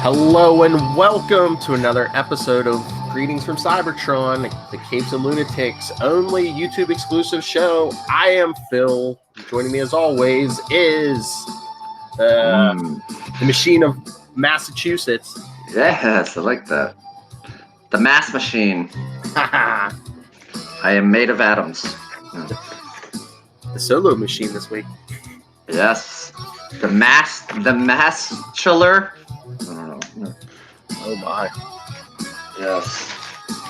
Hello and welcome to another episode of Greetings from Cybertron, the Capes and Lunatics only YouTube exclusive show. I am Phil. Joining me as always is the machine of Massachusetts. Yes, I like that. The mass machine. I am made of atoms. The solo machine this week. Yes. The mass chiller. I don't know. Oh my. Yes.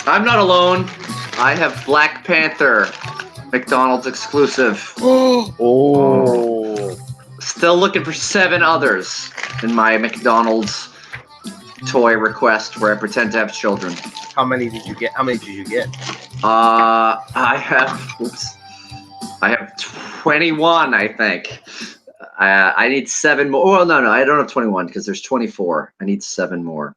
I'm not alone. I have Black Panther, McDonald's exclusive. Oh. Still looking for 7 others in my McDonald's toy request where I pretend to have children. How many did you get? I have 21, I think. I need 7 more. Well, no, I don't have 21 because there's 24. I need 7 more.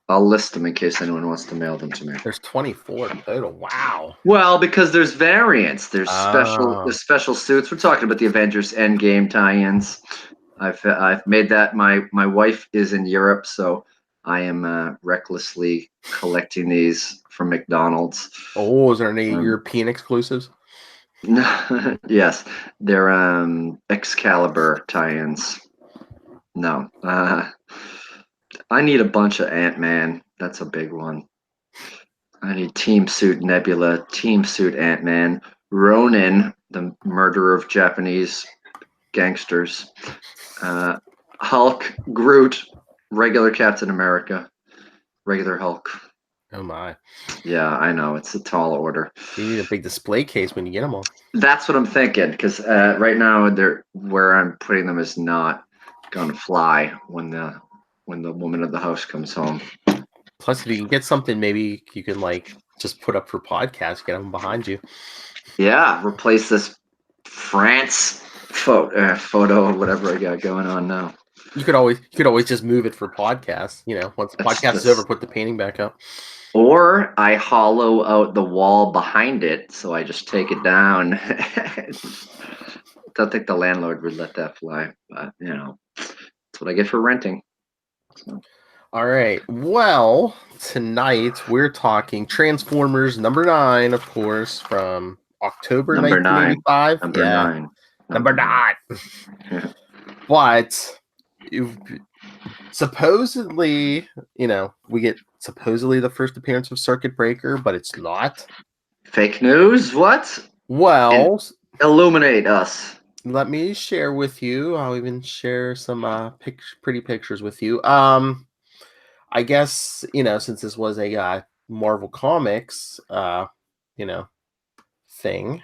I'll list them in case anyone wants to mail them to me. There's 24 total. Wow. Well, because there's variants. There's special suits. We're talking about the Avengers Endgame tie-ins. I've made that. My wife is in Europe, so I am recklessly collecting these from McDonald's. Oh, is there any European exclusives? Yes, they're Excalibur tie-ins. No, I need a bunch of Ant-Man. That's a big one. I need Team Suit Nebula, Team Suit Ant-Man, Ronin, the murderer of Japanese gangsters, Hulk, Groot, regular Captain America, regular Hulk. Oh my. Yeah, I know. It's a tall order. You need a big display case when you get them all. That's what I'm thinking, because right now where I'm putting them is not going to fly when the woman of the house comes home. Plus, if you can get something, maybe you can just put up for podcasts, get them behind you. Yeah, replace this France photo or whatever I got going on now. You could always just move it for podcasts. Once the podcast is over, put the painting back up. Or I hollow out the wall behind it, so I just take it down. Don't think the landlord would let that fly, but that's what I get for renting. So. All right. Well, tonight we're talking Transformers number 9, of course, from October 1985. Number 9. But supposedly, we get supposedly the first appearance of Circuit Breaker, but it's not. Fake news? What? Well, illuminate us. Let me share with you. I'll even share some pretty pictures with you. I guess, since this was a Marvel Comics, thing.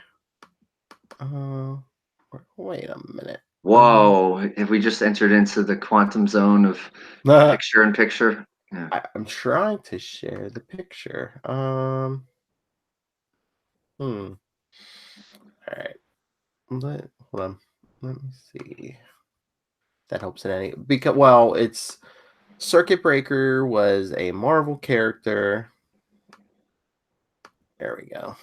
Wait a minute. Whoa, have we just entered into the quantum zone of picture-in-picture? Yeah. I'm trying to share the picture. All right. Hold on. Let me see. That helps in any because it's Circuit Breaker was a Marvel character. There we go.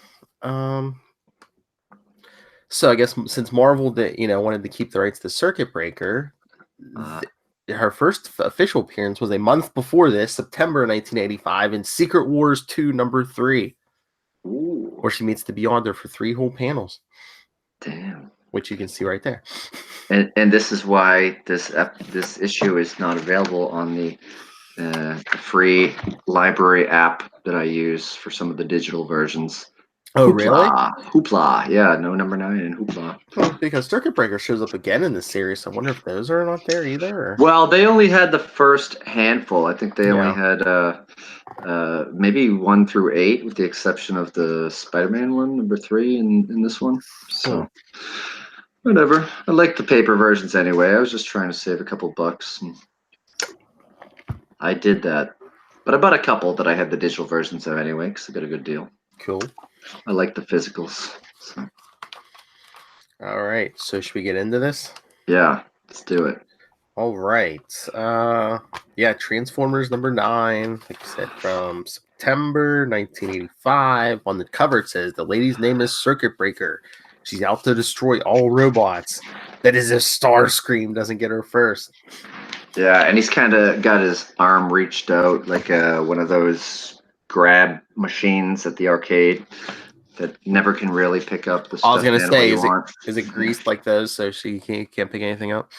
So I guess since Marvel wanted to keep the rights to Circuit Breaker, her first official appearance was a month before this, September 1985, in Secret Wars 2 number 3. Ooh. Where she meets the Beyonder for 3 whole panels. Damn. Which you can see right there. And this is why this issue is not available on the free library app that I use for some of the digital versions. Oh, Hoopla. Really? Hoopla. Yeah, no number 9 in Hoopla. Well, because Circuit Breaker shows up again in this series. I wonder if those are not there either. Or... Well, they only had the first handful. I think they only had maybe 1 through 8, with the exception of the Spider-Man one, number 3 in this one. So whatever. I like the paper versions anyway. I was just trying to save a couple bucks. And I did that. But I bought a couple that I had the digital versions of anyway, because I got a good deal. Cool. I like the physicals. So. All right. So should we get into this? Yeah, let's do it. All right. Transformers number 9, like I said, from September 1985. On the cover it says, the lady's name is Circuit Breaker. She's out to destroy all robots. That is if Starscream doesn't get her first. Yeah, and he's kind of got his arm reached out like one of those grab machines at the arcade that never can really pick up the I was stuffed gonna animal say, you want. is it greased like those so she can't pick anything up?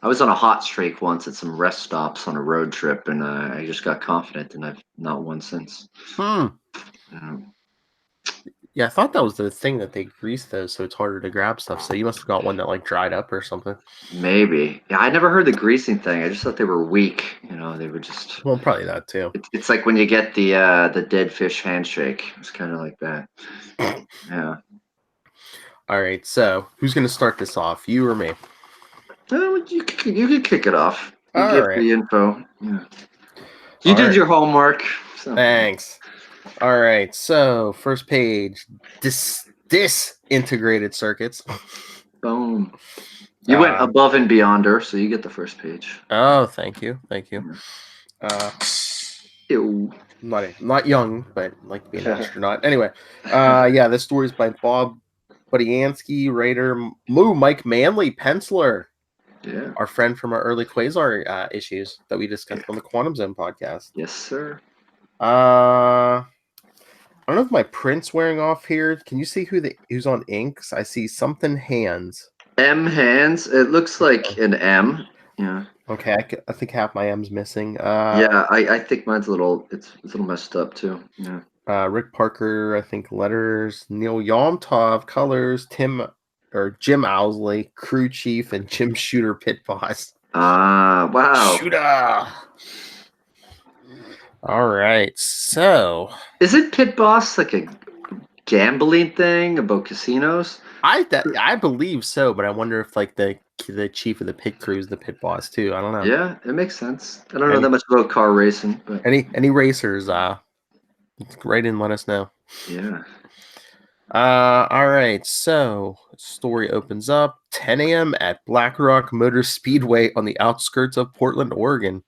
I was on a hot streak once at some rest stops on a road trip, and I just got confident, and I've not won since. Yeah, I thought that was the thing that they grease those so it's harder to grab stuff. So you must have got one that like dried up or something. Maybe. Yeah, I never heard the greasing thing. I just thought they were weak. They were just. Well, probably that too. It's like when you get the dead fish handshake. It's kind of like that. Yeah. All right. So who's gonna start this off? You or me? You can kick it off. You All give right. the info. Yeah. You did your homework. So. Thanks. All right. So first page, disintegrated circuits. Boom. You went above and beyonder, so you get the first page. Oh, thank you. Ew. Not young, but like to be an astronaut. Anyway, yeah, this story is by Bob Budiansky, writer Mike Manley, penciler. Yeah. Our friend from our early Quasar issues that we discussed on the Quantum Zone podcast. Yes, sir. I don't know if my print's wearing off here. Can you see who's on inks? I see something hands. M hands. It looks like an M. Yeah. Okay, I think half my M's missing. Yeah, I think mine's a little messed up too. Yeah. Rick Parker, I think letters. Neil Yomtov, colors. Jim Owsley, crew chief, and Jim Shooter, pit boss. Wow. Shooter. All right, so is it pit boss like a gambling thing about casinos? I believe so, but I wonder if like the chief of the pit crew is the pit boss too. I don't know. Yeah, it makes sense. I don't know that much about car racing, but any racers, write in, let us know. Yeah. All right. So story opens up 10 a.m. at Black Rock Motor Speedway on the outskirts of Portland, Oregon.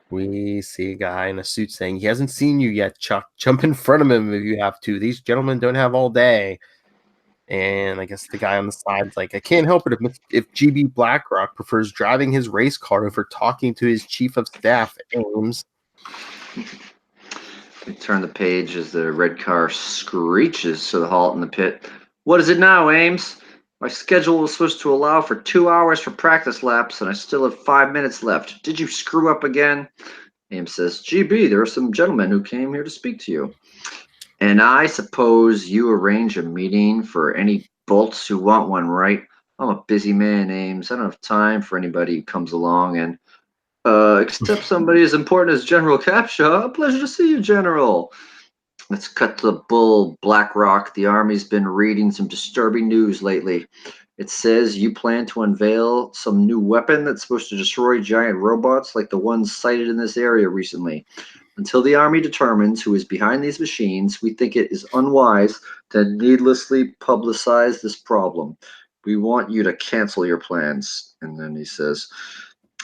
We see a guy in a suit saying, "He hasn't seen you yet, Chuck. Jump in front of him if you have to. These gentlemen don't have all day." And I guess the guy on the side's like, "I can't help it if GB Blackrock prefers driving his race car over talking to his chief of staff, Ames." We turn the page as the red car screeches to the halt in the pit. "What is it now, Ames? My schedule was supposed to allow for 2 hours for practice laps, and I still have 5 minutes left. Did you screw up again?" Ames says, "GB, there are some gentlemen who came here to speak to you. And I suppose you arrange a meeting for any bolts who want one, right? I'm a busy man, Ames. I don't have time for anybody who comes along and except somebody as important as General Capshaw. A pleasure to see you, General." Let's cut to the bull, Blackrock. The Army's been reading some disturbing news lately. It says you plan to unveil some new weapon that's supposed to destroy giant robots like the ones sighted in this area recently. Until the Army determines who is behind these machines, we think it is unwise to needlessly publicize this problem. We want you to cancel your plans. And then he says,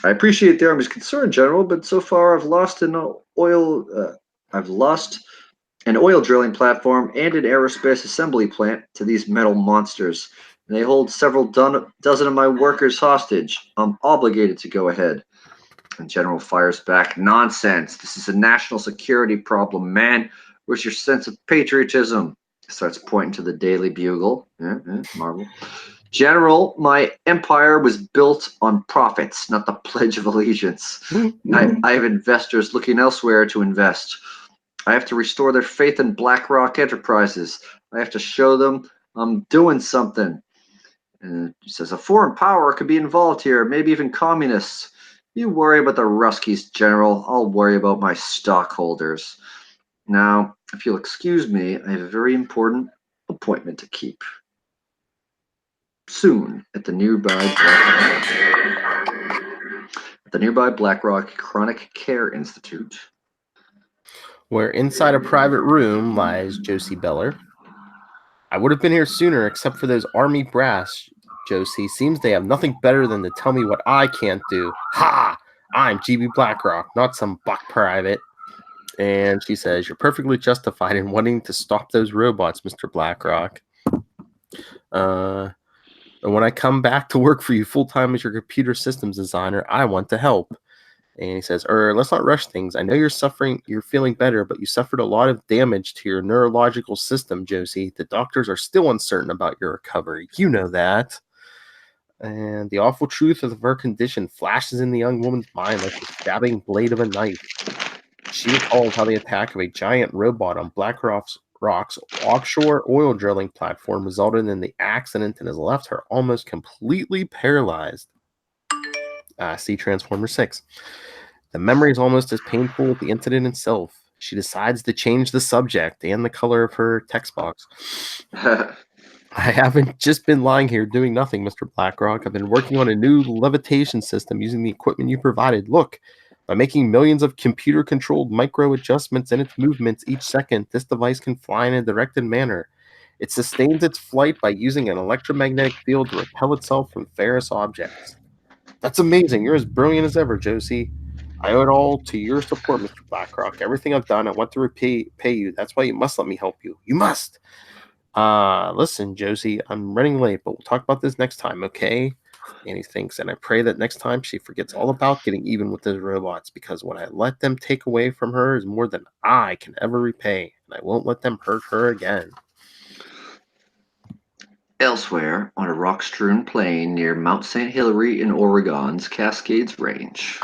"I appreciate the Army's concern, General, but so far I've lost an oil drilling platform and an aerospace assembly plant to these metal monsters. And they hold several dozen of my workers hostage. I'm obligated to go ahead." And General fires back, "Nonsense. This is a national security problem, man. Where's your sense of patriotism?" He starts pointing to the Daily Bugle. Marvel. "General, my empire was built on profits, not the Pledge of Allegiance. I have investors looking elsewhere to invest. I have to restore their faith in BlackRock Enterprises. I have to show them I'm doing something." And he says, "A foreign power could be involved here, maybe even communists. You worry about the Ruskies, General. I'll worry about my stockholders. Now, if you'll excuse me, I have a very important appointment to keep. Soon, at the nearby BlackRock Chronic Care Institute, where inside a private room lies Josie Beller. I would have been here sooner, except for those Army brass, Josie. Seems they have nothing better than to tell me what I can't do. Ha! I'm GB Blackrock, not some buck private." And she says, "You're perfectly justified in wanting to stop those robots, Mr. Blackrock." And when I come back to work for you full-time as your computer systems designer, I want to help. And he says, let's not rush things. I know you're feeling better, but you suffered a lot of damage to your neurological system, Josie. The doctors are still uncertain about your recovery. You know that. And the awful truth of her condition flashes in the young woman's mind like the stabbing blade of a knife. She recalls how the attack of a giant robot on Rock's offshore oil drilling platform resulted in the accident and has left her almost completely paralyzed. See Transformer 6. The memory is almost as painful as the incident itself. She decides to change the subject and the color of her text box. I haven't just been lying here doing nothing, Mr. Blackrock. I've been working on a new levitation system using the equipment you provided. Look, by making millions of computer-controlled micro adjustments in its movements each second, this device can fly in a directed manner. It sustains its flight by using an electromagnetic field to repel itself from ferrous objects. That's amazing. You're as brilliant as ever, Josie. I owe it all to your support, Mr. Blackrock. Everything I've done, I want to pay you. That's why you must let me help you. You must. Listen, Josie, I'm running late, but we'll talk about this next time, okay? And he thinks, and I pray that next time she forgets all about getting even with those robots, because what I let them take away from her is more than I can ever repay, and I won't let them hurt her again. Elsewhere, on a rock-strewn plain near Mount St. Hilary in Oregon's Cascades Range.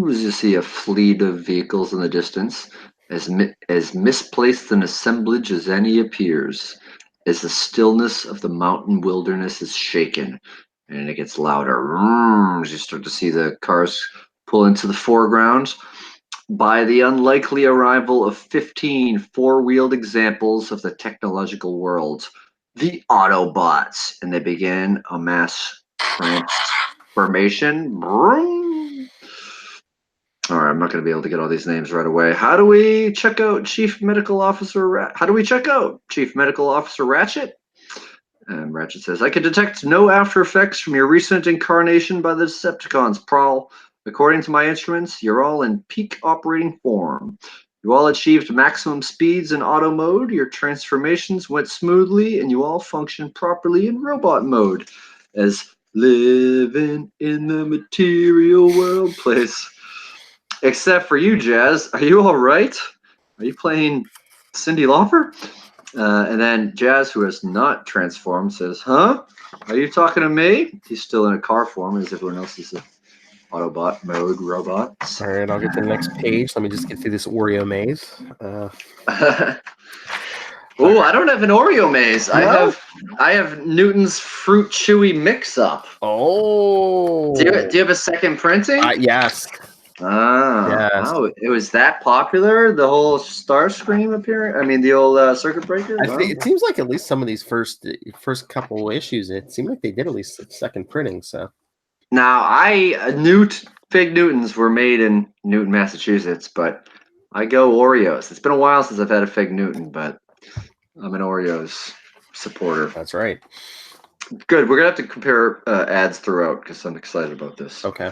As you see a fleet of vehicles in the distance, as misplaced an assemblage as any appears, as the stillness of the mountain wilderness is shaken, and it gets louder. As you start to see the cars pull into the foreground, by the unlikely arrival of 15 four-wheeled examples of the technological world, the Autobots, and they begin a mass transformation. All right, I'm not going to be able to get all these names right away. How do we check out Chief Medical Officer Ratchet? And Ratchet says, I can detect no after effects from your recent incarnation by the Decepticons, Prowl. According to my instruments, you're all in peak operating form. You all achieved maximum speeds in auto mode, your transformations went smoothly, and you all function properly in robot mode, as living in the material world place. Except for you, Jazz. Are you all right? Are you playing Cyndi Lauper? And then Jazz, who has not transformed, says, huh? Are you talking to me? He's still in a car form, as everyone else is in Autobot mode robot. All right, I'll get to the next page. Let me just get through this Oreo maze. Oh, I don't have an Oreo maze. No? I have Newton's Fruit Chewy Mix-Up. Oh. Do you have a second printing? Yes. Yes. Oh, it was that popular? The whole Starscream appearance? I mean, the old Circuit Breaker? I think it seems like at least some of these first couple issues, it seemed like they did at least a second printing. So now, Fig Newtons were made in Newton, Massachusetts, but I go Oreos. It's been a while since I've had a Fig Newton, but I'm an Oreos supporter. That's right. Good. We're going to have to compare ads throughout because I'm excited about this. Okay.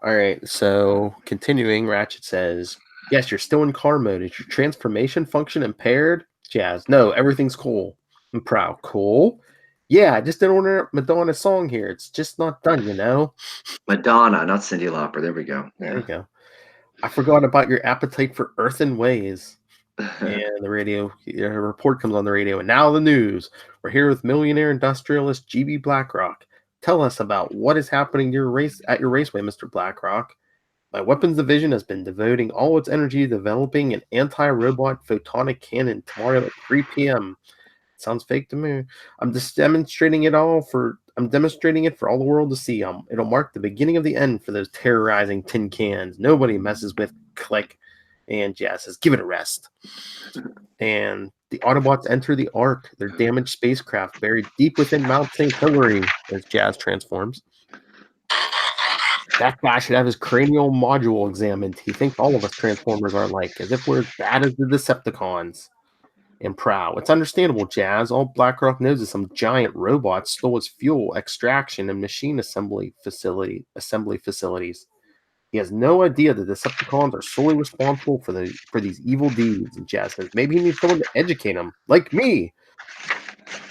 All right. So continuing, Ratchet says, yes, you're still in car mode. Is your transformation function impaired? Jazz, no, everything's cool. I'm proud. Cool. Yeah, I just didn't order Madonna's song here. It's just not done, you know? Madonna, not Cyndi Lauper. There we go. There we go. I forgot about your appetite for earthen ways. And the report comes on the radio. And now the news. We're here with millionaire industrialist GB Blackrock. Tell us about what is happening at your raceway, Mr. Blackrock. My weapons division has been devoting all its energy to developing an anti-robot photonic cannon tomorrow at 3 p.m. Sounds fake to me. I'm demonstrating it for all the world to see. It'll mark the beginning of the end for those terrorizing tin cans. Nobody messes with Click. And Jazz says, give it a rest. And the Autobots enter the Ark, their damaged spacecraft buried deep within Mount St. Hilary, as Jazz transforms. That guy should have his cranial module examined. He thinks all of us Transformers are like, as if we're as bad as the Decepticons. And Prow. It's understandable, Jazz. All Blackrock knows is some giant robot stole his fuel extraction and machine assembly facilities. He has no idea the Decepticons are solely responsible for these evil deeds. And Jazz says, maybe he needs someone to educate him, like me.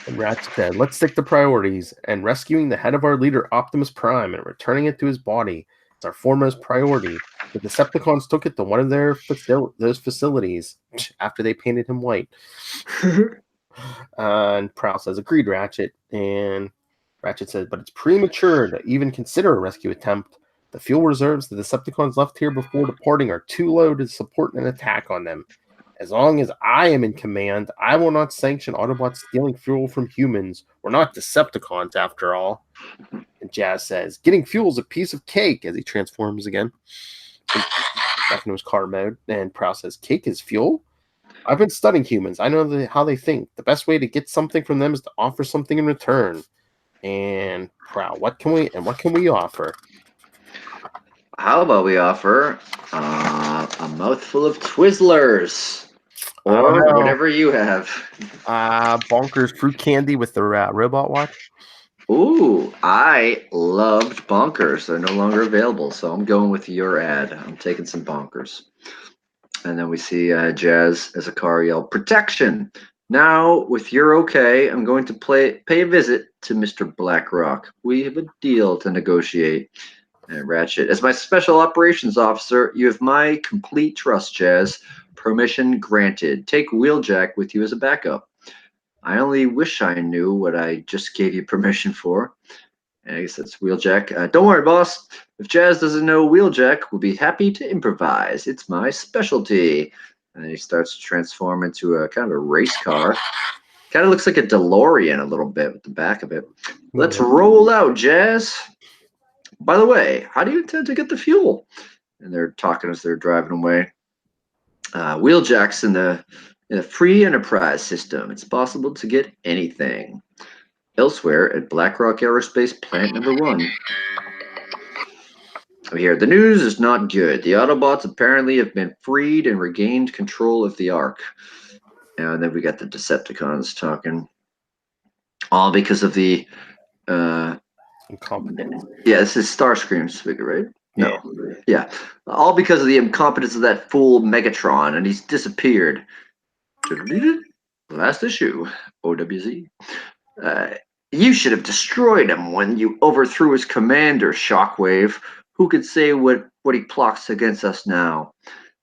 And Ratchet said, let's stick to priorities, and rescuing the head of our leader, Optimus Prime, and returning it to his body is our foremost priority. The Decepticons took it to one of those facilities after they painted him white. And Prowl says, agreed, Ratchet. And Ratchet says, but it's premature to even consider a rescue attempt. The fuel reserves the Decepticons left here before departing are too low to support an attack on them. As long as I am in command, I will not sanction Autobots stealing fuel from humans. We're not Decepticons, after all. And Jazz says, getting fuel is a piece of cake, as he transforms again. Back into his car mode. And Prowl says, cake is fuel? I've been studying humans. I know how they think. The best way to get something from them is to offer something in return. And Prowl, what can we offer? How about we offer a mouthful of Twizzlers, or whatever you have. Bonkers fruit candy with the robot watch. Ooh, I loved Bonkers. They're no longer available, so I'm going with your ad. I'm taking some Bonkers. And then we see Jazz as a car yell, protection! Now, with your okay, I'm going to pay a visit to Mr. Blackrock. We have a deal to negotiate. And Ratchet, as my special operations officer, you have my complete trust, Jazz. Permission granted. Take Wheeljack with you as a backup. I only wish I knew what I just gave you permission for. And I guess that's Wheeljack. Don't worry, boss. If Jazz doesn't know Wheeljack, we'll be happy to improvise. It's my specialty. And then he starts to transform into a kind of a race car. Kind of looks like a DeLorean a little bit with the back of it. Let's roll out, Jazz. By the way, how do you intend to get the fuel? And they're talking as they're driving away. Wheeljack's in the free enterprise system. It's possible to get anything. Elsewhere at Blackrock Aerospace Plant Number 1. Here, the news is not good. The Autobots apparently have been freed and regained control of the Ark. And then we got the Decepticons talking. All because of the incompetence. Yeah, this is Starscream's figure, right? No. Yeah. All because of the incompetence of that fool Megatron, and he's disappeared. Last issue, OWZ. You should have destroyed him when you overthrew his commander, Shockwave. Who could say what he plots against us now?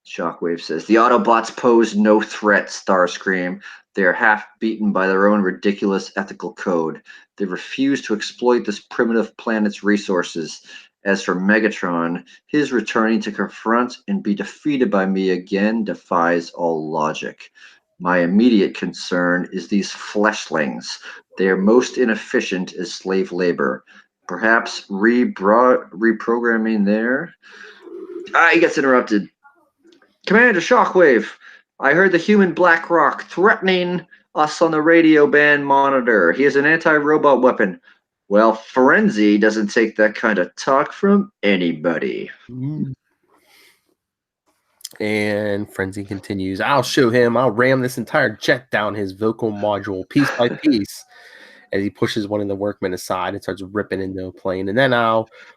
Shockwave says, the Autobots pose no threat, Starscream. They are half beaten by their own ridiculous ethical code. They refuse to exploit this primitive planet's resources. As for Megatron, his returning to confront and be defeated by me again defies all logic. My immediate concern is these fleshlings. They are most inefficient as slave labor. Perhaps reprogramming their... he gets interrupted. Commander Shockwave, I heard the human Blackrock threatening us on the radio band monitor. He has an anti-robot weapon. Well, Frenzy doesn't take that kind of talk from anybody. And Frenzy continues, I'll show him. I'll ram this entire jet down his vocal module piece by piece. As he pushes one of the workmen aside and starts ripping into a plane. And then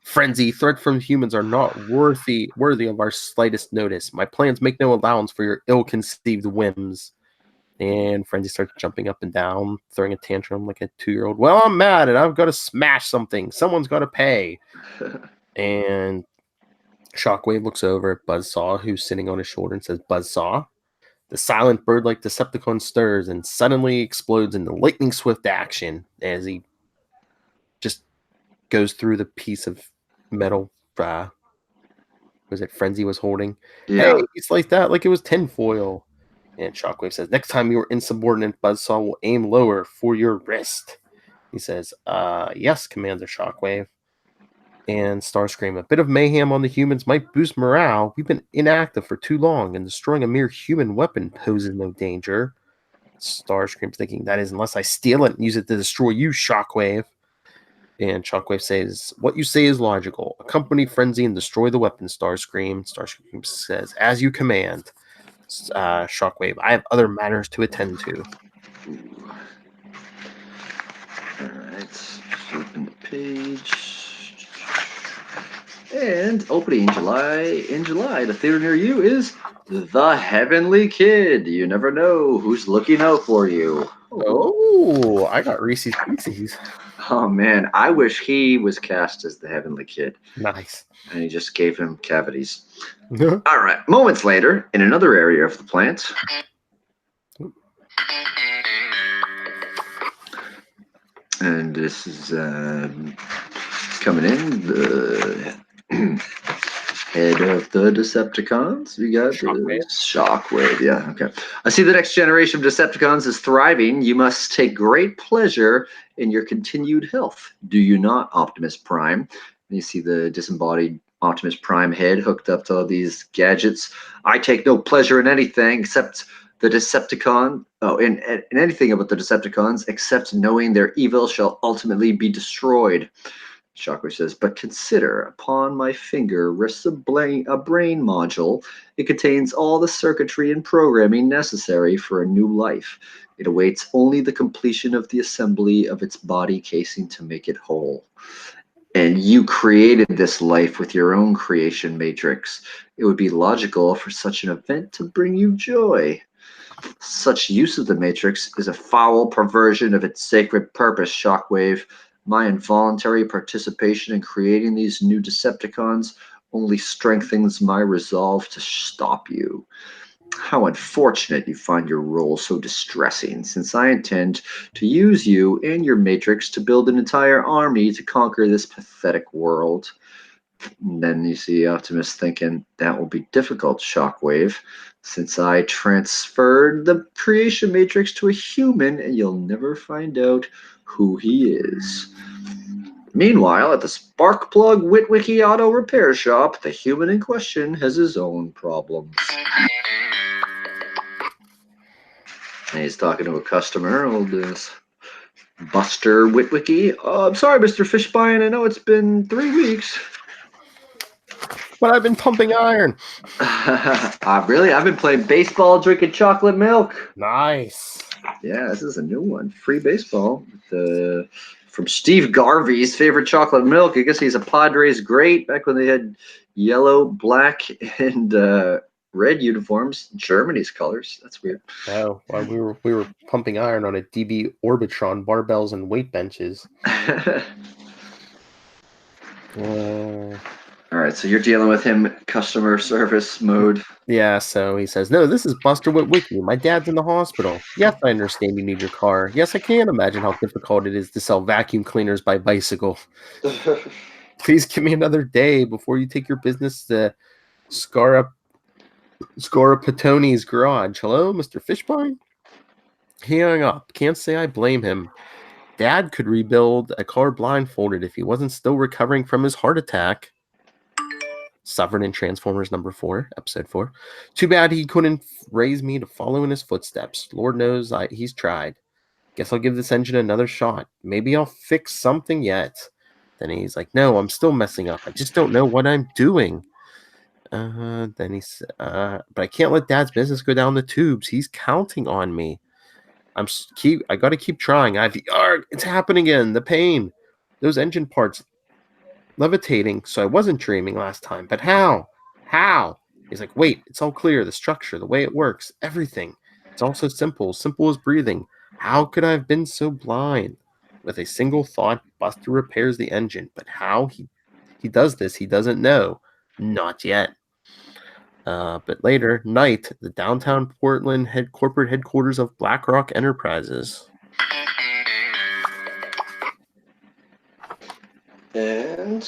Frenzy, threat from humans are not worthy of our slightest notice. My plans make no allowance for your ill-conceived whims. And Frenzy starts jumping up and down, throwing a tantrum like a 2-year-old. Well, I'm mad and I've got to smash something. Someone's got to pay. And Shockwave looks over at Buzzsaw, who's sitting on his shoulder, and says, Buzzsaw? The silent bird-like Decepticon stirs and suddenly explodes into lightning-swift action as he just goes through the piece of metal Frenzy was holding. Yeah. Hey, he sliced that like it was tinfoil. And Shockwave says, next time you're insubordinate, Buzzsaw will aim lower for your wrist. He says, yes, Commander Shockwave. And Starscream, a bit of mayhem on the humans might boost morale. We've been inactive for too long, and destroying a mere human weapon poses no danger. Starscream's thinking, that is, unless I steal it and use it to destroy you, Shockwave. And Shockwave says, what you say is logical. Accompany Frenzy and destroy the weapon, Starscream. Starscream says, as you command. Shockwave, I have other matters to attend to. All right, flipping the page. And opening in July, the theater near you is The Heavenly Kid. You never know who's looking out for you. Oh, I got Reese's Pieces. Oh man, I wish he was cast as the Heavenly Kid. Nice. And he just gave him cavities. All right. Moments later, in another area of the plant. And this is coming in. The head of the Decepticons. We got the Shockwave. Yeah, okay. I see the next generation of Decepticons is thriving. You must take great pleasure in your continued health. Do you not, Optimus Prime? And you see the disembodied Optimus Prime head hooked up to all these gadgets. I take no pleasure in anything except the Decepticon. Oh, in anything about the Decepticons except knowing their evil shall ultimately be destroyed. Shockwave says, but consider, upon my finger rests a brain module. It contains all the circuitry and programming necessary for a new life. It awaits only the completion of the assembly of its body casing to make it whole. And you created this life with your own creation matrix. It would be logical for such an event to bring you joy. Such use of the matrix is a foul perversion of its sacred purpose, Shockwave. My involuntary participation in creating these new Decepticons only strengthens my resolve to stop you. How unfortunate you find your role so distressing, since I intend to use you and your matrix to build an entire army to conquer this pathetic world. And then you see Optimus thinking, that will be difficult, Shockwave, since I transferred the creation matrix to a human and you'll never find out who he is. Meanwhile, at the Sparkplug Witwicky Auto Repair Shop, the human in question has his own problems. And he's talking to a customer, old Buster Witwicky. Oh, I'm sorry, Mr. Fishbein, I know it's been 3 weeks. But I've been pumping iron. Really? I've been playing baseball, drinking chocolate milk. Nice. Yeah, this is a new one. Free baseball. From Steve Garvey's favorite chocolate milk. I guess he's a Padres great back when they had yellow, black, and red uniforms. Germany's colors. That's weird. Oh, well, we were pumping iron on a DB Orbitron barbells and weight benches. All right, so you're dealing with him customer service mode. Yeah, so he says, no, this is Buster Witwicky. My dad's in the hospital. Yes, I understand you need your car. Yes, I can imagine how difficult it is to sell vacuum cleaners by bicycle. Please give me another day before you take your business to Scarapatoni's garage. Hello, Mr. Fishbein? He hung up. Can't say I blame him. Dad could rebuild a car blindfolded if he wasn't still recovering from his heart attack. Sovereign and Transformers number 4, episode 4. Too bad he couldn't raise me to follow in his footsteps. Lord knows he's tried. Guess I'll give this engine another shot. Maybe I'll fix something yet. Then he's like, no, I'm still messing up. I just don't know what I'm doing. Then he's, but I can't let Dad's business go down the tubes. He's counting on me. I got to keep trying. It's happening again. The pain. Those engine parts levitating, so I wasn't dreaming last time. But how? How? He's like, wait, it's all clear. The structure, the way it works, everything. It's all so simple as breathing. How could I have been so blind? With a single thought, Buster repairs the engine. But how he does this, he doesn't know. Not yet. But later, night, the downtown Portland corporate headquarters of BlackRock Enterprises. And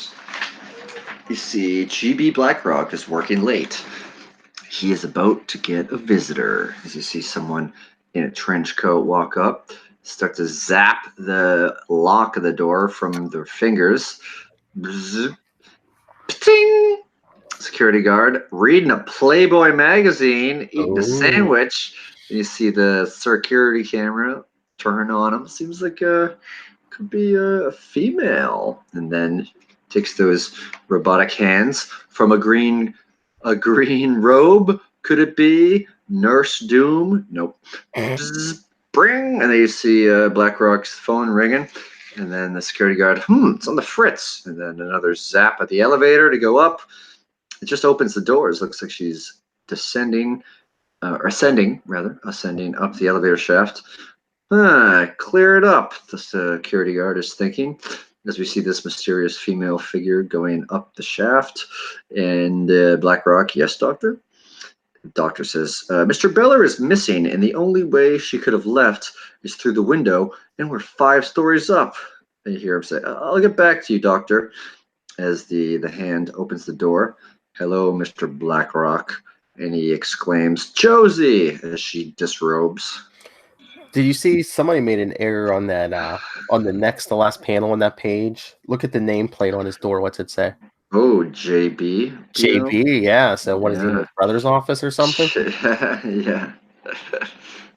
you see GB BlackRock is working late. He is about to get a visitor. As you see someone in a trench coat walk up, start to zap the lock of the door from their fingers. Bzz, pting. Security guard reading a Playboy magazine, eating a sandwich. And you see the security camera turn on him. Seems like could be a female. And then takes those robotic hands from a green robe. Could it be Nurse Doom? Nope. Bzz, bring, and then you see BlackRock's phone ringing. And then the security guard, it's on the fritz. And then another zap at the elevator to go up. It just opens the doors. Looks like she's ascending up the elevator shaft. Clear it up, the security guard is thinking, as we see this mysterious female figure going up the shaft. And BlackRock, yes, doctor? The doctor says, Mr. Beller is missing, and the only way she could have left is through the window, and we're 5 stories up. And you hear him say, I'll get back to you, doctor, as the hand opens the door. Hello, Mr. BlackRock. And he exclaims, Josie, as she disrobes. Did you see somebody made an error on that, on the next to last panel on that page? Look at the nameplate on his door. What's it say? Oh, JB. JB, yeah. So what is he in his brother's office or something? Yeah.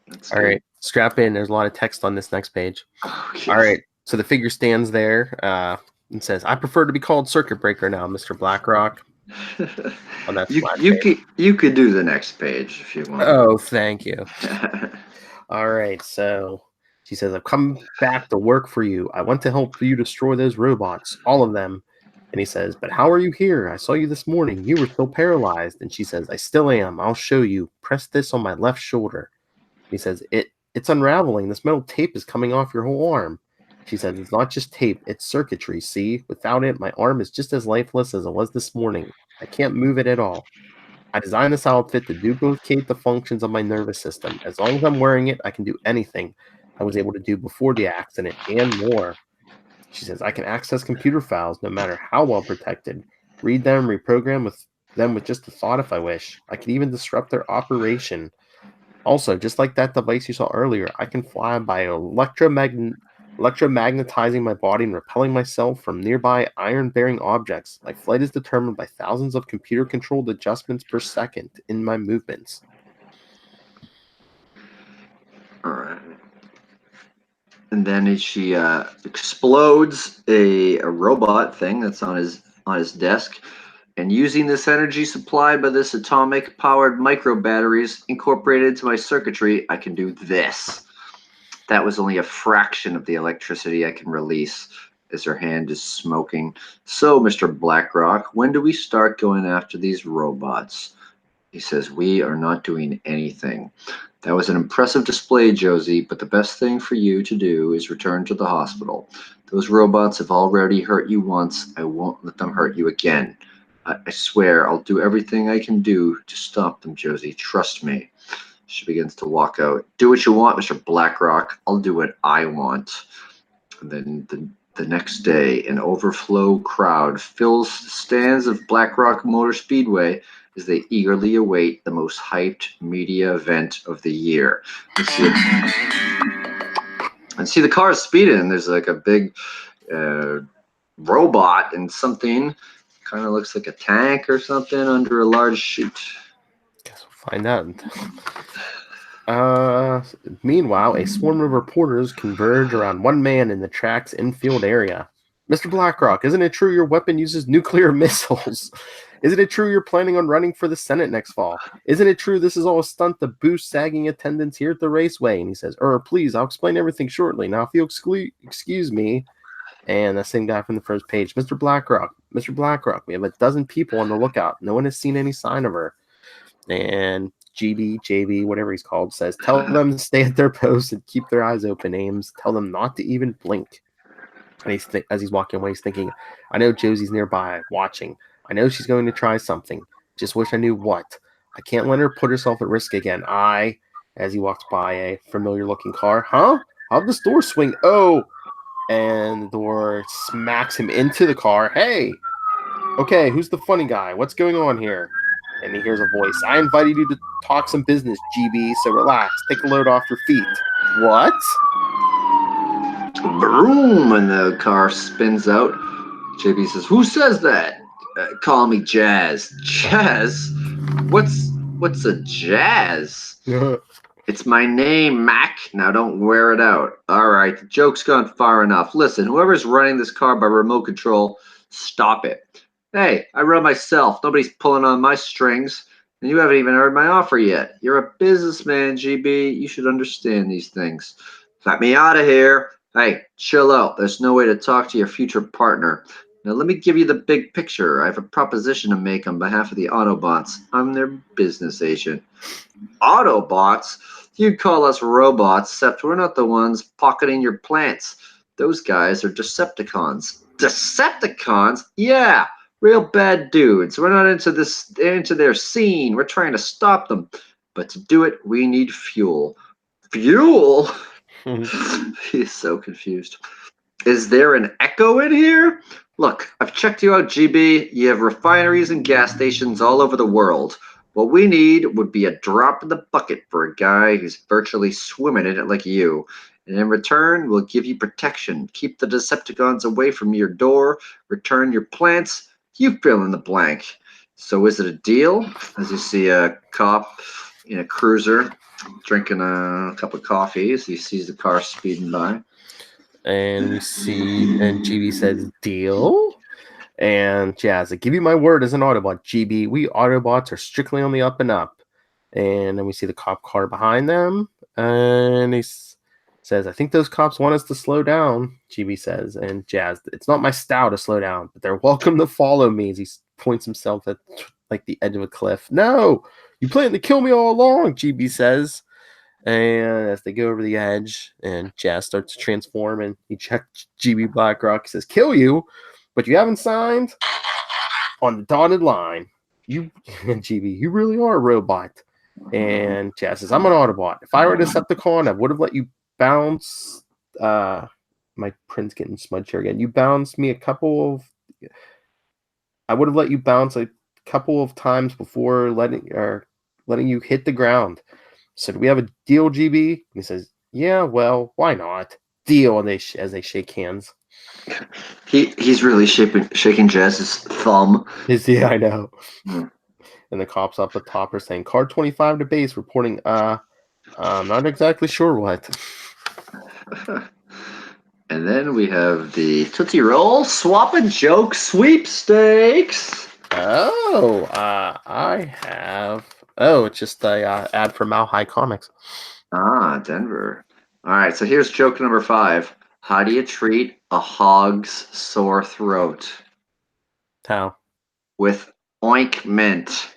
That's all right. Strap in. There's a lot of text on this next page. Okay. All right. So the figure stands there and says, I prefer to be called Circuit Breaker now, Mr. BlackRock. On that you could do the next page if you want. Oh, thank you. All right. So she says, I've come back to work for you. I want to help you destroy those robots, all of them. And he says, but how are you here? I saw you this morning. You were still paralyzed. And she says, I still am. I'll show you. Press this on my left shoulder. He says, it's unraveling. This metal tape is coming off your whole arm. She says, it's not just tape. It's circuitry. See, without it, my arm is just as lifeless as it was this morning. I can't move it at all. I designed this outfit to duplicate the functions of my nervous system. As long as I'm wearing it, I can do anything I was able to do before the accident and more. She says, I can access computer files no matter how well protected, read them, reprogram them with just a thought if I wish. I can even disrupt their operation. Also, just like that device you saw earlier, I can fly by electromagnetizing my body and repelling myself from nearby iron-bearing objects. My flight is determined by thousands of computer-controlled adjustments per second in my movements. All right. And then she explodes a robot thing that's on his desk. And using this energy supplied by this atomic-powered micro batteries incorporated into my circuitry, I can do this. That was only a fraction of the electricity I can release, as her hand is smoking. So, Mr. BlackRock, when do we start going after these robots? He says, we are not doing anything. That was an impressive display, Josie, but the best thing for you to do is return to the hospital. Those robots have already hurt you once. I won't let them hurt you again. I swear I'll do everything I can do to stop them, Josie. Trust me. She begins to walk out. Do what you want, Mr. BlackRock. I'll do what I want. And then the next day, an overflow crowd fills the stands of BlackRock Motor Speedway as they eagerly await the most hyped media event of the year. And see the cars speeding. There's like a big robot and something. Kind of looks like a tank or something under a large chute. Guess we'll find out. Meanwhile, a swarm of reporters converge around one man in the track's infield area. Mr. BlackRock, isn't it true your weapon uses nuclear missiles? Isn't it true you're planning on running for the Senate next fall? Isn't it true this is all a stunt to boost sagging attendance here at the raceway? And he says, please, I'll explain everything shortly. Now, if you'll excuse me. And the same guy from the first page, Mr. BlackRock, we have a dozen people on the lookout. No one has seen any sign of her. And JB, whatever he's called, says, tell them to stay at their posts and keep their eyes open, Ames. Tell them not to even blink. And as he's walking away, he's thinking, I know Josie's nearby, watching. I know she's going to try something. Just wish I knew what. I can't let her put herself at risk again. As he walks by a familiar-looking car. Huh? How'd this door swing? Oh! And the door smacks him into the car. Hey! Okay, who's the funny guy? What's going on here? And he hears a voice. I invited you to talk some business, GB, so relax. Take a load off your feet. What? Boom! And the car spins out. JB says, who says that? Call me Jazz. Jazz? What's a Jazz? It's my name, Mac. Now don't wear it out. All right, the joke's gone far enough. Listen, whoever's running this car by remote control, stop it. Hey, I run myself. Nobody's pulling on my strings. And you haven't even heard my offer yet. You're a businessman, GB. You should understand these things. Let me out of here. Hey, chill out. There's no way to talk to your future partner. Now, let me give you the big picture. I have a proposition to make on behalf of the Autobots. I'm their business agent. Autobots? You'd call us robots, except we're not the ones pocketing your plants. Those guys are Decepticons. Decepticons? Yeah, real bad dudes. We're not into their scene. We're trying to stop them. But to do it, we need fuel. Fuel? He's so confused. Is there an echo in here? Look, I've checked you out, GB. You have refineries and gas stations all over the world. What we need would be a drop in the bucket for a guy who's virtually swimming in it like you. And in return, we'll give you protection. Keep the Decepticons away from your door. Return your plants. You fill in the blank. So is it a deal? As you see a cop in a cruiser drinking a cup of coffee as he sees the car speeding by. And we see, and GB says, deal? And Jazz, I give you my word as an Autobot, GB, we Autobots are strictly on the up and up. And then we see the cop car behind them, and he says, I think those cops want us to slow down, GB says. And Jazz, it's not my style to slow down, but they're welcome to follow me, as he points himself at like the edge of a cliff. No, you planned to kill me all along, GB says. And as they go over the edge, and Jazz starts to transform, and he checks GB Blackrock. He says, kill you, but you haven't signed on the dotted line. You, GB, you really are a robot. And Jazz says, I'm an Autobot. If I were a Decepticon, I would have let you bounce. My print's getting smudged here again. You bounced me I would have let you bounce a couple of times before letting you hit the ground. So do we have a deal, GB? And he says, yeah, well, why not? Deal. And as they shake hands. He's really shaking Jazz's thumb. Yeah, I know. And the cops up at the top are saying, car 25 to base, reporting, I'm not exactly sure what. And then we have the Tootsie Roll Swap and Joke Sweepstakes. Oh, I have... Oh, it's just a ad for Mile High Comics. Ah, Denver. All right, so here's joke number 5. How do you treat a hog's sore throat? How? With ointment.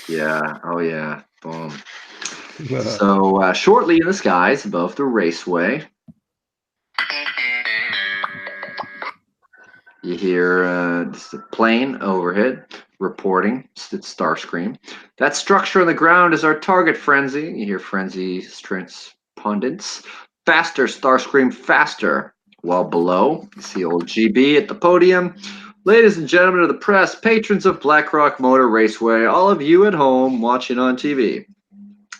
Yeah, oh yeah, boom. So shortly in the skies above the raceway, you hear just a plane overhead reporting. It's Starscream. That structure on the ground is our target, Frenzy. You hear Frenzy's transpondents. Faster, Starscream, faster. While below, you see old GB at the podium. Ladies and gentlemen of the press, patrons of Blackrock Motor Raceway, all of you at home watching on TV.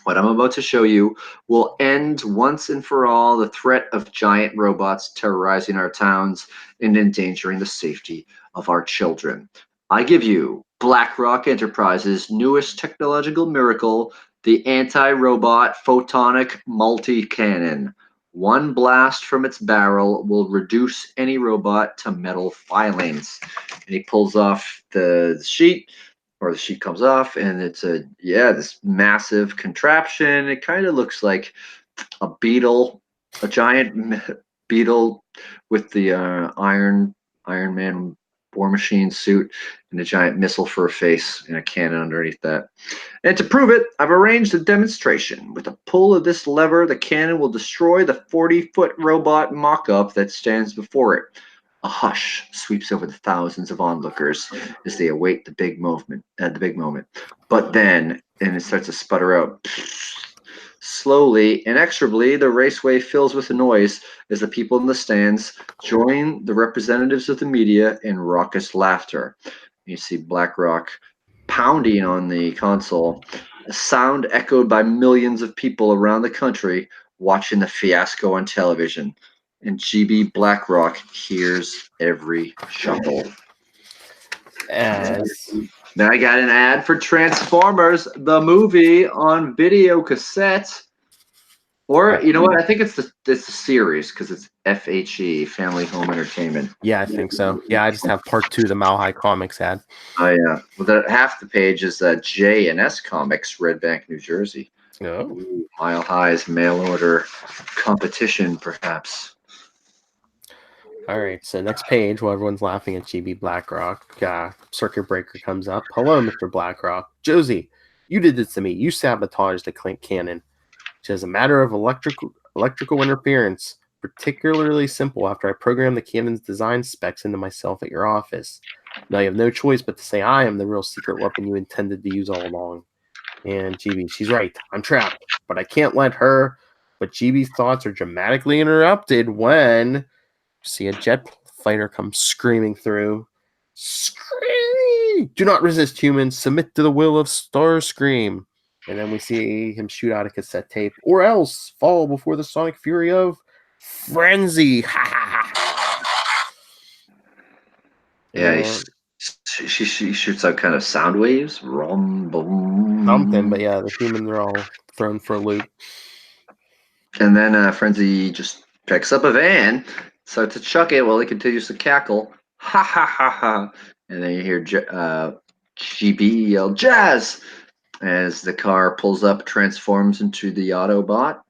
What I'm about to show you will end once and for all the threat of giant robots terrorizing our towns and endangering the safety of our children. I give you Blackrock Enterprises' newest technological miracle, the anti-robot photonic multi-cannon. One blast from its barrel will reduce any robot to metal filings. And he pulls off the sheet, or the sheet comes off, and it's this massive contraption. It kind of looks like a beetle, a giant beetle with the Iron Man War Machine suit and a giant missile for a face and a cannon underneath that. And to prove it, I've arranged a demonstration. With a pull of this lever, the cannon will destroy the 40-foot robot mock-up that stands before it. A hush sweeps over the thousands of onlookers as they await the big moment. But then, and it starts to sputter out. Slowly, inexorably, the raceway fills with a noise as the people in the stands join the representatives of the media in raucous laughter. You see Blackrock pounding on the console, a sound echoed by millions of people around the country watching the fiasco on television. And GB Blackrock hears every chuckle. Then I got an ad for Transformers, the movie, on video cassette. Or, you know what? I think it's the series, because it's FHE, Family Home Entertainment. Yeah, I think so. Yeah, I just have part 2 of the Mile High Comics ad. Oh, yeah. Well, half the page is J&S Comics, Red Bank, New Jersey. Oh. Ooh, Mile High's mail order competition, perhaps. All right, so next page, while everyone's laughing at GB Blackrock, Circuit Breaker comes up. Hello, Mr. Blackrock. Josie, you did this to me. You sabotaged the Clink cannon. Which is a matter of electrical interference, particularly simple after I programmed the cannon's design specs into myself at your office. Now you have no choice but to say I am the real secret weapon you intended to use all along. And GB, she's right. I'm trapped, but I can't let her. But GB's thoughts are dramatically interrupted when see a jet fighter come screaming through. Scream! Do not resist, humans. Submit to the will of Starscream. And then we see him shoot out a cassette tape, or else fall before the sonic fury of Frenzy. Yeah, she shoots out kind of sound waves. Rum, boom. Something, but yeah, the humans are all thrown for a loop. And then Frenzy just picks up a van, starts to chuck it while he continues to cackle. Ha ha ha ha. And then you hear GB yell, Jazz! As the car pulls up, transforms into the Autobot.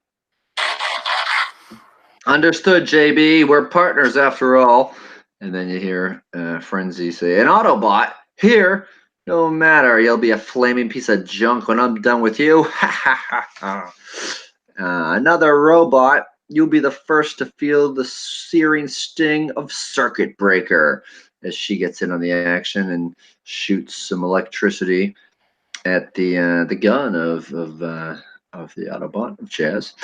Understood, JB. We're partners after all. And then you hear Frenzy say, an Autobot? Here? No matter. You'll be a flaming piece of junk when I'm done with you. Ha ha ha ha. Another robot. You'll be the first to feel the searing sting of Circuit Breaker. As she gets in on the action and shoots some electricity at the gun of the Autobot of Jazz.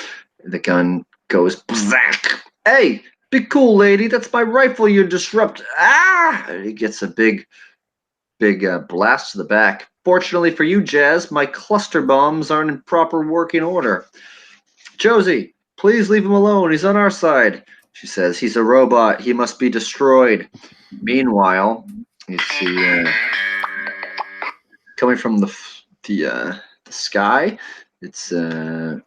The gun goes bzack. Hey, be cool, lady. That's my rifle. You disrupt. Ah! And he gets a big blast to the back. Fortunately for you, Jazz, my cluster bombs aren't in proper working order. Josie, please leave him alone. He's on our side. She says he's a robot. He must be destroyed. Meanwhile, you see coming from the sky. It's I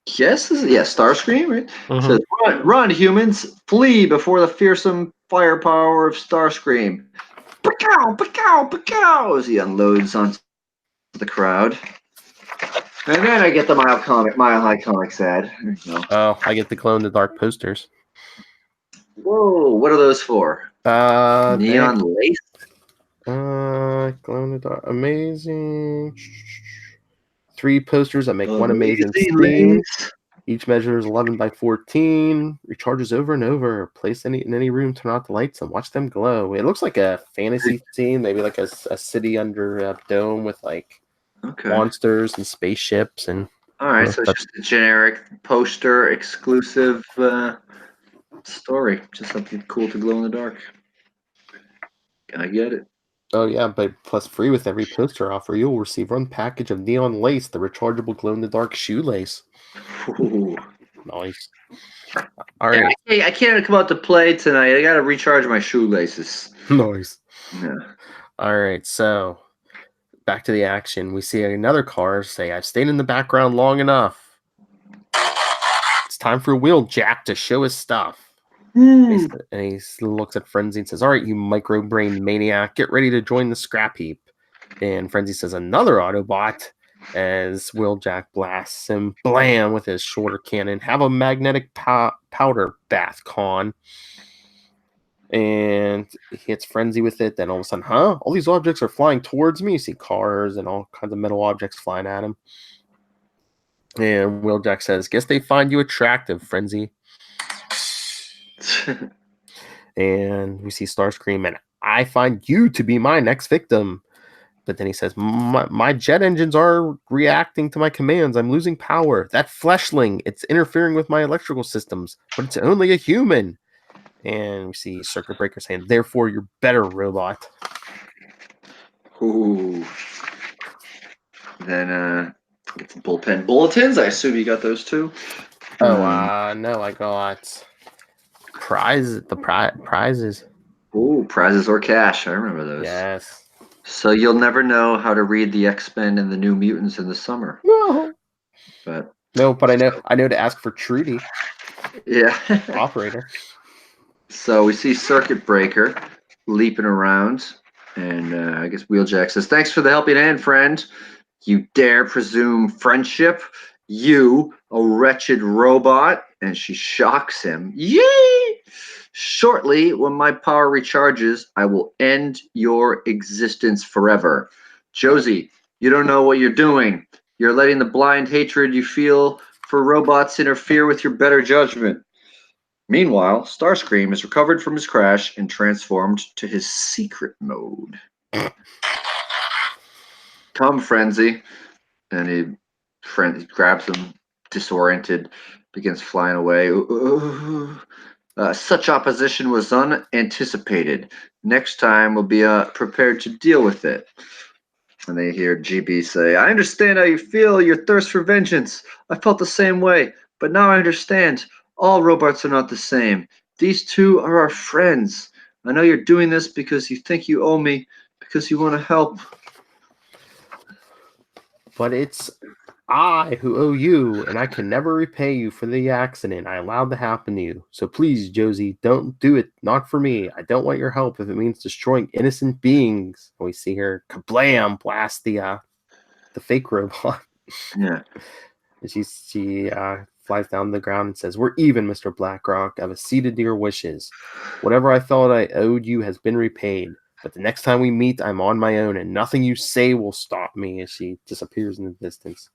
guess Starscream, right? Mm-hmm. Says, run, humans, flee before the fearsome firepower of Starscream. Pacow, pacow, pacow, as he unloads onto the crowd. And then I get the Mile High Comics ad. There you go. Oh, I get the glow in the dark posters. Whoa, what are those for? Neon lace? Glow in the dark. Amazing. 3 posters that make one amazing theme. Each measures 11 by 14. Recharges over and over. Place in any room, turn out the lights, and watch them glow. It looks like a fantasy scene, maybe like a city under a dome with like monsters and spaceships. And all right, so it's just a generic poster exclusive story. Just something cool to glow in the dark. I get it. Oh yeah, but plus free with every poster offer, you'll receive one package of neon lace, the rechargeable glow-in-the-dark shoelace. Ooh. Nice. All right. I can't come out to play tonight. I gotta recharge my shoelaces. Nice. Yeah. All right, so back to the action. We see another car say, I've stayed in the background long enough. It's time for Wheeljack to show his stuff. And he looks at Frenzy and says, all right, you micro-brain maniac, get ready to join the scrap heap. And Frenzy says, another Autobot, as Wheeljack blasts him, blam, with his shorter cannon. Have a magnetic powder bath, Con. And he hits Frenzy with it. Then all of a sudden, all these objects are flying towards me. You see cars and all kinds of metal objects flying at him. And Wheeljack says, guess they find you attractive, Frenzy. And we see Starscream, and I find you to be my next victim. But then he says, my jet engines are reacting to my commands. I'm losing power. That fleshling, it's interfering with my electrical systems, but it's only a human. And we see Circuit Breaker saying, therefore, you're better, robot. Ooh. Then get some bullpen bulletins. I assume you got those too. Oh, no, I got prizes. Ooh, prizes or cash. I remember those. Yes. So you'll never know how to read the X-Men and the New Mutants in the summer. No. But I know to ask for Trudy. Yeah. Operator. So we see Circuit Breaker leaping around, and I guess Wheeljack says, thanks for the helping hand, friend. You dare presume friendship? You, a wretched robot? And she shocks him. Yee! Shortly, when my power recharges, I will end your existence forever. Josie, you don't know what you're doing. You're letting the blind hatred you feel for robots interfere with your better judgment. Meanwhile, Starscream is recovered from his crash and transformed to his secret mode. Come, Frenzy. And he grabs him, disoriented, begins flying away. Such opposition was unanticipated. Next time we'll be prepared to deal with it. And they hear GB say, I understand how you feel, your thirst for vengeance. I felt the same way, but now I understand. All robots are not the same. These two are our friends. I know you're doing this because you think you owe me, because you want to help. But it's I who owe you, and I can never repay you for the accident I allowed to happen to you. So please, Josie, don't do it. Not for me. I don't want your help if it means destroying innocent beings. And we see her kablam blast the fake robot. Yeah. And she flies down to the ground and says, "We're even, Mr. Blackrock. I've acceded to your wishes. Whatever I thought I owed you has been repaid. But the next time we meet, I'm on my own, and nothing you say will stop me." As she disappears in the distance.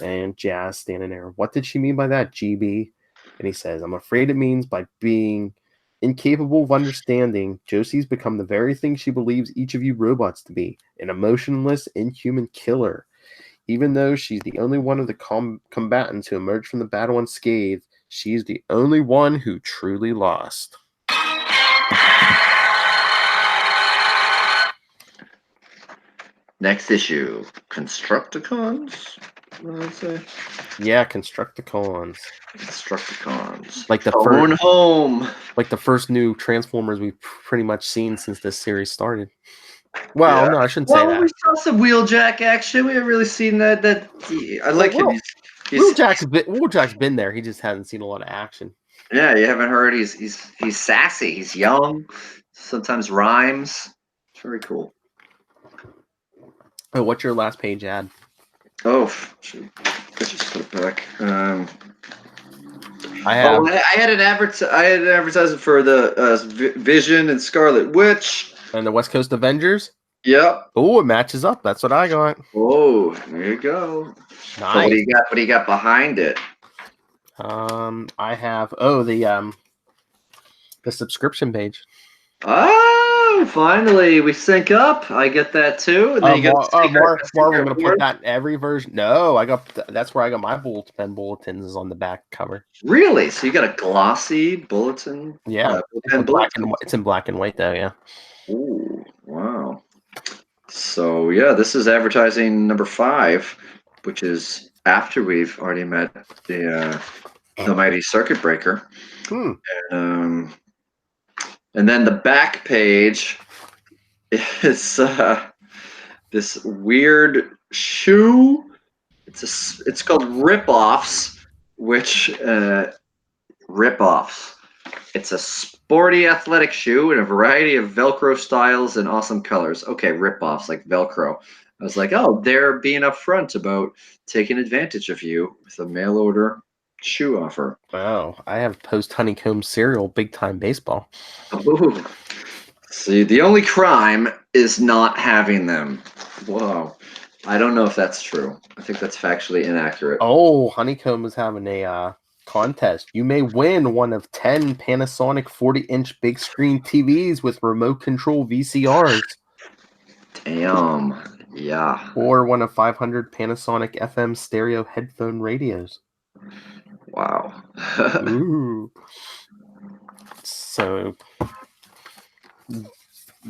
And Jazz standing there. What did she mean by that, GB? And he says, I'm afraid it means by being incapable of understanding, Josie's become the very thing she believes each of you robots to be, an emotionless, inhuman killer. Even though she's the only one of the combatants who emerged from the battle unscathed, she's the only one who truly lost. Next issue, Constructicons. What did I say? Yeah, Constructicons. Constructicons. Like the first home. Like the first new Transformers we've pretty much seen since this series started. Well, no, I shouldn't say that. We saw some Wheeljack action. We haven't really seen that. I like him. Wheeljack's been there. He just hasn't seen a lot of action. Yeah, you haven't heard. He's sassy. He's young. Sometimes rhymes. It's very cool. Oh, what's your last page ad? Oh, let's just put it back. I had an advertisement for the Vision and Scarlet Witch and the West Coast Avengers. Yep. Oh, it matches up. That's what I got. Oh, there you go. Nice. What do you got behind it? I have the subscription page. Oh, finally we sync up. I get that too. And then Marvel gonna put that in every version. No, that's where I got my bulletins is on the back cover. Really? So you got a glossy bulletin? Yeah, it's in black and white though. Yeah. Ooh, wow. So yeah, this is advertising number 5, which is after we've already met the mighty Circuit Breaker. And then the back page is this weird shoe. It's called Rip-Offs, which Rip-Offs. It's a sporty athletic shoe in a variety of Velcro styles and awesome colors. Okay, Rip-Offs, like Velcro. I was like, oh, they're being upfront about taking advantage of you with a mail order shoe offer. Wow, I have post honeycomb cereal, big time baseball. Ooh. See, the only crime is not having them. Whoa. I don't know if that's true. I think that's factually inaccurate. Oh, Honeycomb is having a contest. You may win one of 10 Panasonic 40-inch big screen TVs with remote control VCRs. Damn. Yeah. Or one of 500 Panasonic FM stereo headphone radios. Wow. Ooh. So,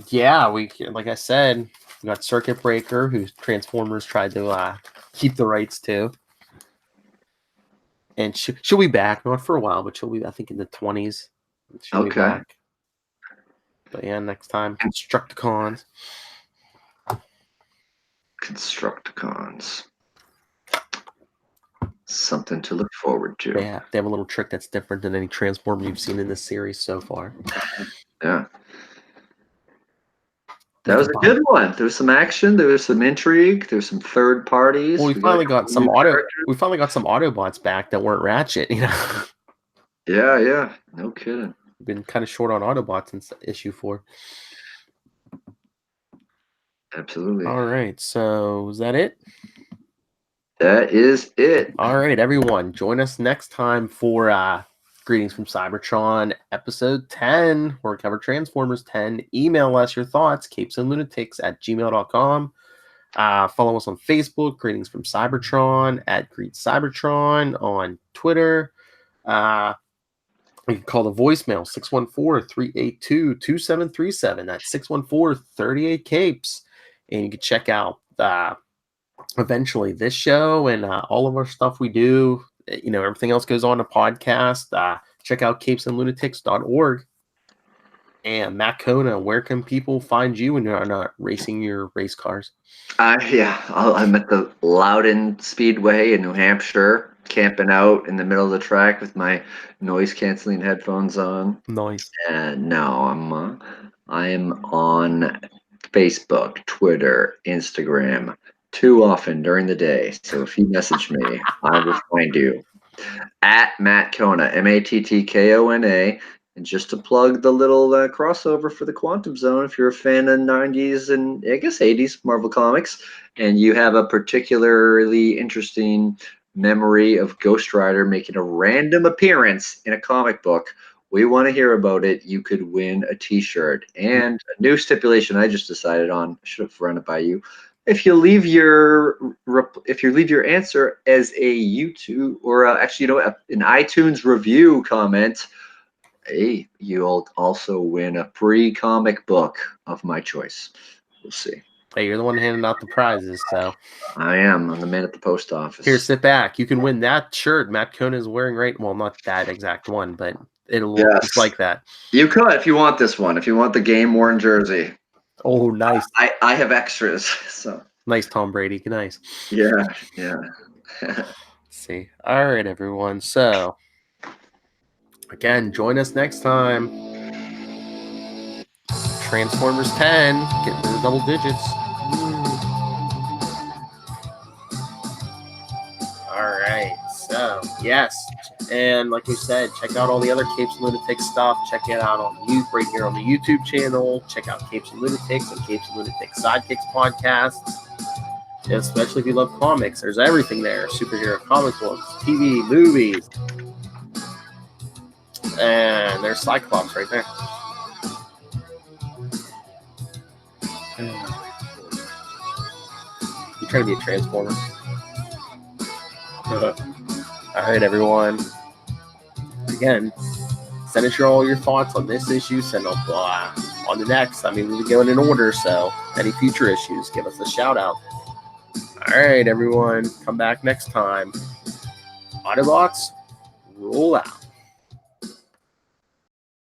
yeah, like I said, we got Circuit Breaker, who Transformers tried to keep the rights to. And she'll be back, not for a while, but she'll be, I think, in the 20s. She'll be back. But yeah, next time, Constructicons. Constructicons. Something to look forward to. They have a little trick that's different than any Transformer you've seen in this series so far. Yeah. That was a good one. There was some action. There was some intrigue. There was some third parties. Well, we finally got some Autobots back that weren't Ratchet. You know. Yeah. No kidding. We've been kind of short on Autobots since issue 4. Absolutely. All right. So is that it? That is it. All right, everyone. Join us next time for Greetings from Cybertron, episode 10, where we cover Transformers 10. Email us your thoughts, capesandlunatics@gmail.com. Follow us on Facebook, Greetings from Cybertron, @GreetCybertron, on Twitter. You can call the voicemail, 614-382-2737. That's 614-38-CAPES. And you can check out eventually this show and all of our stuff we do. You know, everything else goes on a podcast. Check out capesandlunatics.org. And Matt Kona, where can people find you when you're not racing your race cars? I'm at the Loudon Speedway in New Hampshire, camping out in the middle of the track with my noise-canceling headphones on. Nice. And no, I am on Facebook, Twitter, Instagram too often during the day. So if you message me, I will find you at Matt Kona, MATTKONA. And just to plug the little crossover for the Quantum Zone, if you're a fan of 90s and I guess 80s Marvel Comics, and you have a particularly interesting memory of Ghost Rider making a random appearance in a comic book, we want to hear about it. You could win a T-shirt. And a new stipulation I just decided on, I should have run it by you. If you leave your answer as a YouTube or an iTunes review comment, hey, you'll also win a free comic book of my choice. We'll see. Hey, you're the one handing out the prizes, so. I am. I'm the man at the post office. Here, sit back. You can win that shirt Matt Kona is wearing right. Well, not that exact one, but it'll look just like that. You could if you want this one. If you want the game-worn jersey. Oh, nice. I have extras. So nice, Tom Brady. Nice. Yeah. Let's see. All right, everyone. So, again, join us next time. Transformers 10. Getting to the double digits. All right. So, yes. And like we said, check out all the other Capes and Lunatics stuff. Check it out on right here on the YouTube channel. Check out Capes and Lunatics and Capes and Lunatics Sidekicks podcasts. And especially if you love comics, there's everything there. Superhero comic books, TV, movies. And there's Cyclops right there. You trying to be a Transformer? All right, everyone. Again, send us all your thoughts on this issue. Send them on the next. I mean, we'll be going in order, so any future issues, give us a shout out. All right, everyone. Come back next time. Autobots, roll out.